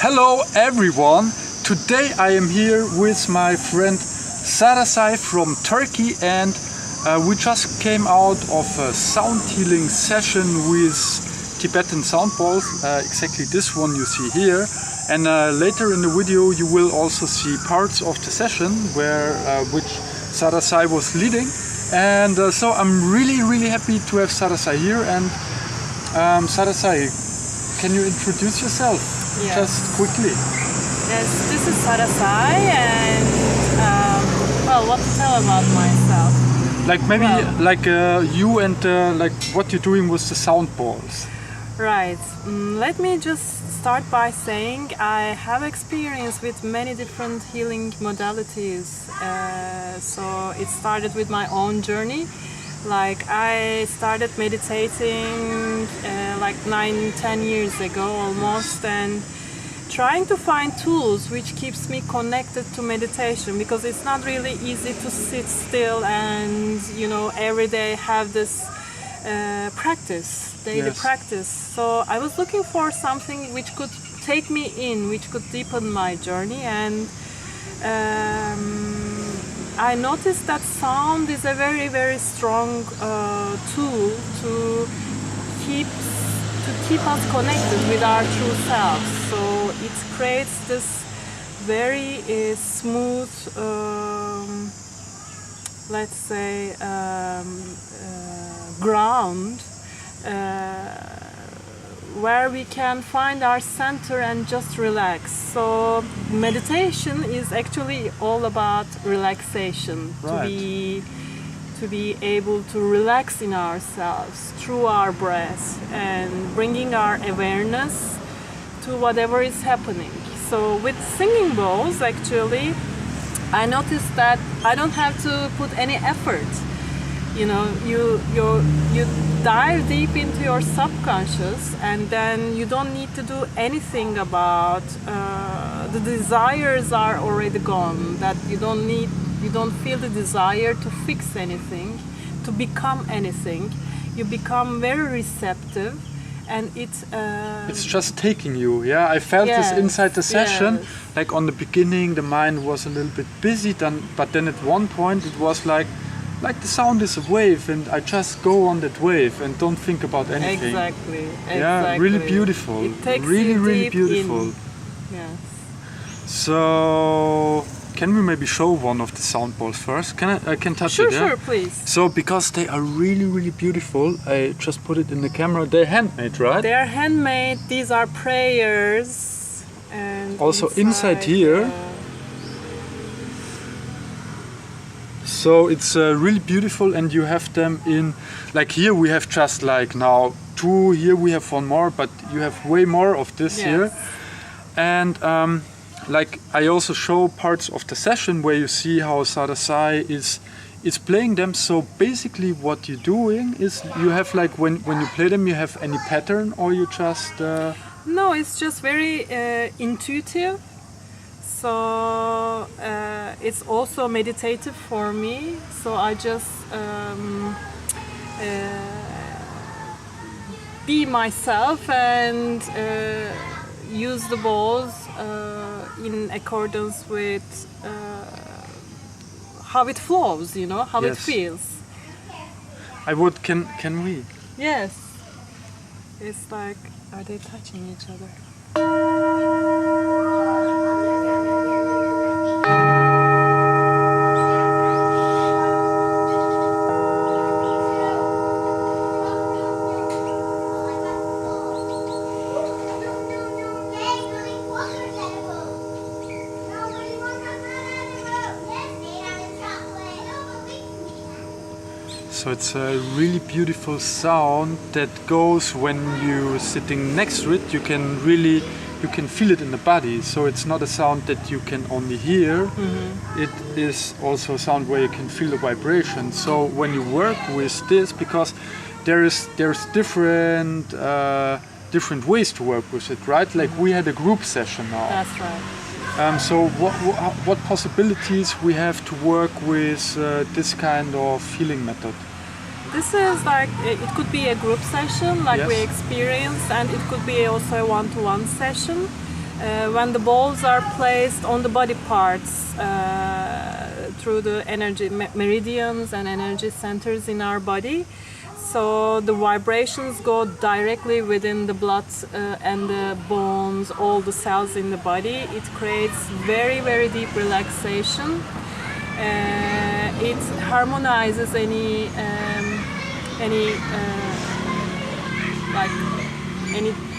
Hello everyone! Today I am here with my friend Sarasay from Turkey, and we just came out of a sound healing session with Tibetan Bowls, exactly this one you see here. And later in the video you will also see parts of the session which Sarasay was leading. And so I'm really happy to have Sarasay here. And Sarasay, can you introduce yourself? Yes. Just quickly? Yes, this is Sarasay, and well, what to tell about myself? Like maybe you and like what you're doing with the sound balls. Right. Let me just start by saying I have experience with many different healing modalities. So it started with my own journey. Like I started meditating like 9-10 years ago almost, and trying to find tools which keeps me connected to meditation, because it's not really easy to sit still and every day have this daily practice. So I was looking for something which could take me in, which could deepen my journey, and I noticed that sound is a very strong tool to keep us connected with our true selves. So it creates this very smooth, let's say, ground where we can find our center and just relax. So meditation is actually all about relaxation, right. to be able to relax in ourselves through our breath and bringing our awareness to whatever is happening. So with singing bowls, actually, I noticed that I don't have to put any effort. You dive deep into your subconscious, and then you don't need to do anything about the desires are already gone. That you don't feel the desire to fix anything, to become anything. You become very receptive, and it's just taking you. Yeah, I felt this inside the session. Yes. Like on the beginning, the mind was a little bit busy, but then at one point it was like the sound is a wave, and I just go on that wave and don't think about anything. Exactly. Yeah, really beautiful. It takes really deep beautiful. in. Yes. So, can we maybe show one of the sound balls first? I can touch it? Yeah? Sure, please. So, because they are really beautiful, I just put it in the camera. They're handmade, right? They are handmade. These are prayers, and also inside here. So it's really beautiful, and you have them in, like here we have just like now 2, here we have 1 more, but you have way more of this here. And like I also show parts of the session where you see how Sarasay is playing them. So basically what you're doing is you have like when you play them, you have any pattern, or you just... No, it's just very intuitive. So it's also meditative for me. So I just be myself and use the balls in accordance with how it flows, how it feels. Can we? Yes. It's like, are they touching each other? So it's a really beautiful sound that goes when you're sitting next to it. You can feel it in the body. So it's not a sound that you can only hear. Mm-hmm. It is also a sound where you can feel the vibration. So when you work with this, because there's different ways to work with it, right? Like we had a group session now. That's right. So what possibilities we have to work with this kind of healing method? This is like, it could be a group session like we experienced, and it could be also a one-to-one session. when the balls are placed on the body parts through the energy meridians and energy centers in our body. So the vibrations go directly within the blood and the bones, all the cells in the body. It creates very, very deep relaxation. It harmonizes any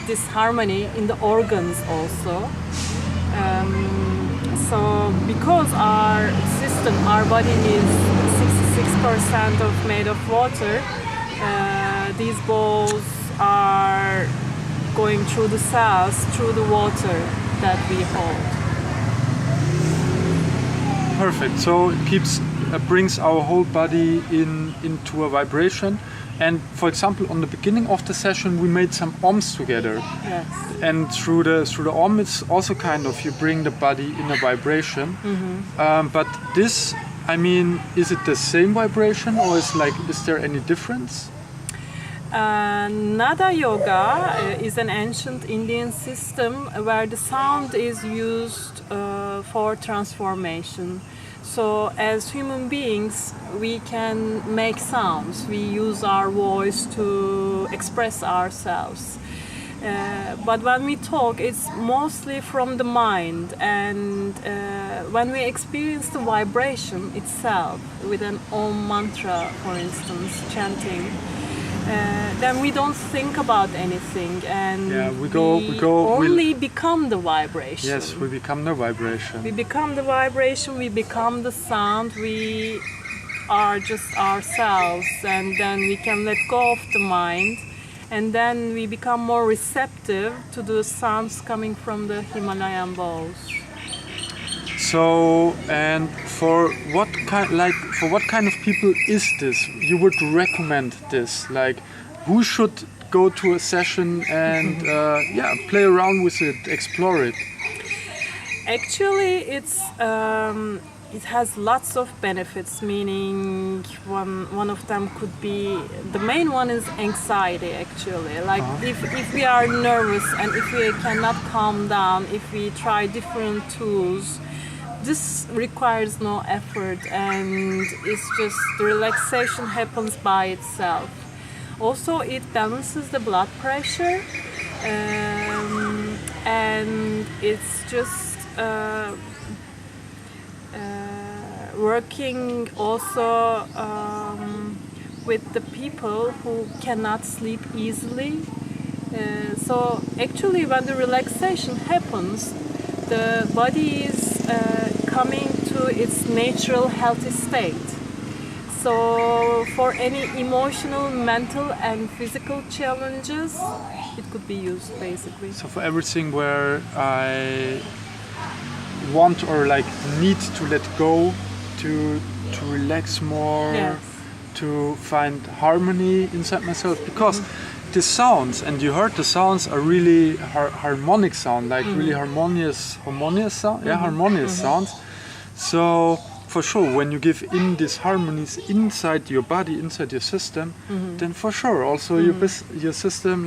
disharmony in the organs also. So because our system, our body is 66% made of water, these balls are going through the cells, through the water that we hold. Perfect. So it brings our whole body into a vibration. And for example, on the beginning of the session, we made some ohms together. Yes. And through the ohm, it's also kind of you bring the body in a vibration. Mm-hmm. But this, I mean, is it the same vibration, or is there any difference? Nada yoga is an ancient Indian system where the sound is used for transformation. So as human beings, we can make sounds. We use our voice to express ourselves. But when we talk, it's mostly from the mind. And when we experience the vibration itself with an Om mantra, for instance, chanting, then we don't think about anything, and we become the vibration. Yes, we become the vibration. We become the vibration, we become the sound, we are just ourselves, and then we can let go of the mind, and then we become more receptive to the sounds coming from the Himalayan bowls. So, and for what kind of people is this? You would recommend this? Like, who should go to a session and play around with it, explore it? Actually, it has lots of benefits. Meaning, one of them could be, the main one is anxiety. Actually, like if we are nervous and if we cannot calm down, if we try different tools. This requires no effort, and it's just the relaxation happens by itself. Also, it balances the blood pressure, and it's just working also with the people who cannot sleep easily. So actually, when the relaxation happens, the body is coming to its natural healthy state. So for any emotional, mental and physical challenges, it could be used basically. So for everything where I want or need to let go, to relax more, yes. to find harmony inside myself, because the sounds, and you heard the sounds, are really harmonic sound, really harmonious sound, harmonious sounds. So for sure, when you give in these harmonies inside your body, inside your system, then for sure also your system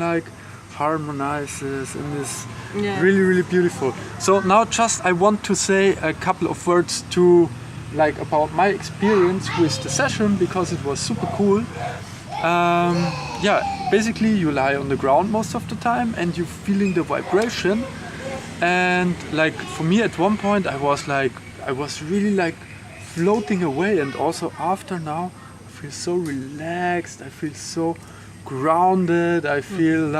harmonizes and is really, really beautiful. So now just I want to say a couple of words to about my experience with the session, because it was super cool. Basically you lie on the ground most of the time and you're feeling the vibration, and for me at one point I was really floating away, and also after now I feel so relaxed, I feel so grounded, I feel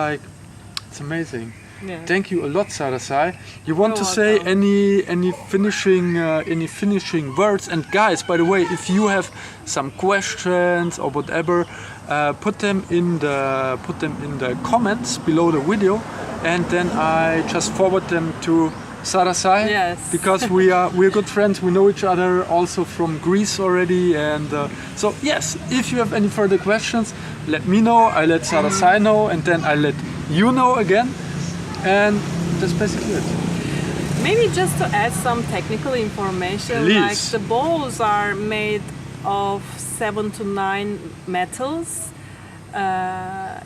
it's amazing. Yeah. Thank you a lot, Sarasay. You want to say any finishing words? And guys, by the way, if you have some questions or whatever, put them in the comments below the video, and then I just forward them to Sarasay. Yes. Because we're good friends. We know each other also from Greece already, and so yes. If you have any further questions, let me know. I let Sarasay know, and then I let you know again. And that's basically it. Maybe just to add some technical information, Please. The bowls are made of 7 to 9 metals.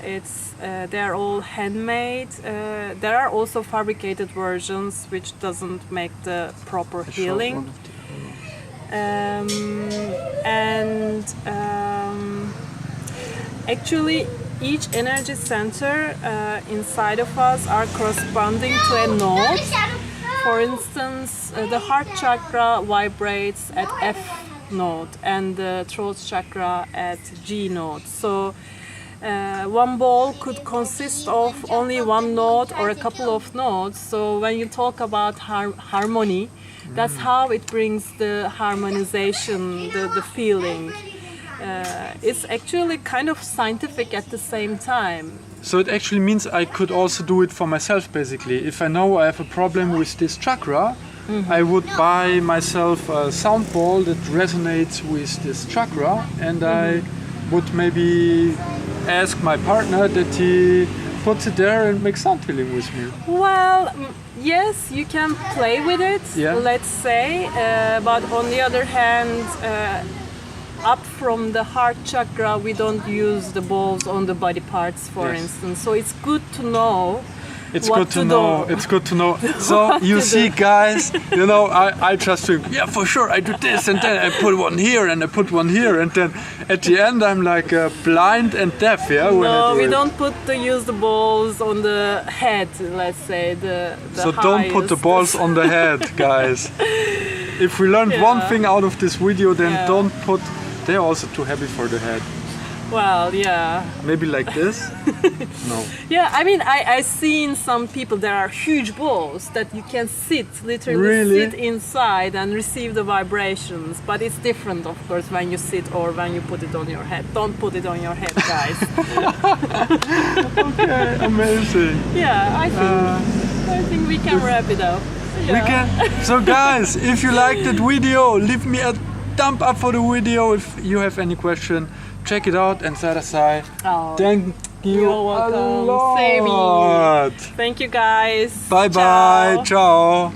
they're all handmade. There are also fabricated versions, which doesn't make the proper healing. Actually, each energy center inside of us are corresponding to a note. For instance, the heart chakra vibrates at F note and the throat chakra at G note. So one bowl could consist of only one note or a couple of notes. So when you talk about harmony, that's how it brings the harmonization, the feeling. It's actually kind of scientific at the same time. So it actually means I could also do it for myself, basically. If I know I have a problem with this chakra, I would buy myself a sound ball that resonates with this chakra, and I would maybe ask my partner that he puts it there and makes sound healing with me. Well, yes, you can play with it, yeah. Let's say, but on the other hand, up from the heart chakra, we don't use the balls on the body parts, for instance. So it's good to know. It's good to know. It's good to know. So you see, guys, you know, I just think, yeah, for sure, I do this, and then I put one here, and I put one here, and then at the end I'm like blind and deaf. Yeah. No, we don't use the balls on the head. Let's say the So don't put the balls on the head, guys. If we learned one thing out of this video, then don't put. They're also too heavy for the head. Well, yeah. Maybe like this? No. Yeah, I mean, I've seen some people, there are huge balls that you can literally sit inside and receive the vibrations. But it's different, of course, when you sit or when you put it on your head. Don't put it on your head, guys. Okay, amazing. Yeah, I think we can wrap it up. Yeah. We can. So guys, if you liked that video, leave me a thumb up for the video. If you have any question, check it out. And Sarasay, thank you. You're welcome. A lot. Sebi. Thank you, guys. Bye bye. Ciao.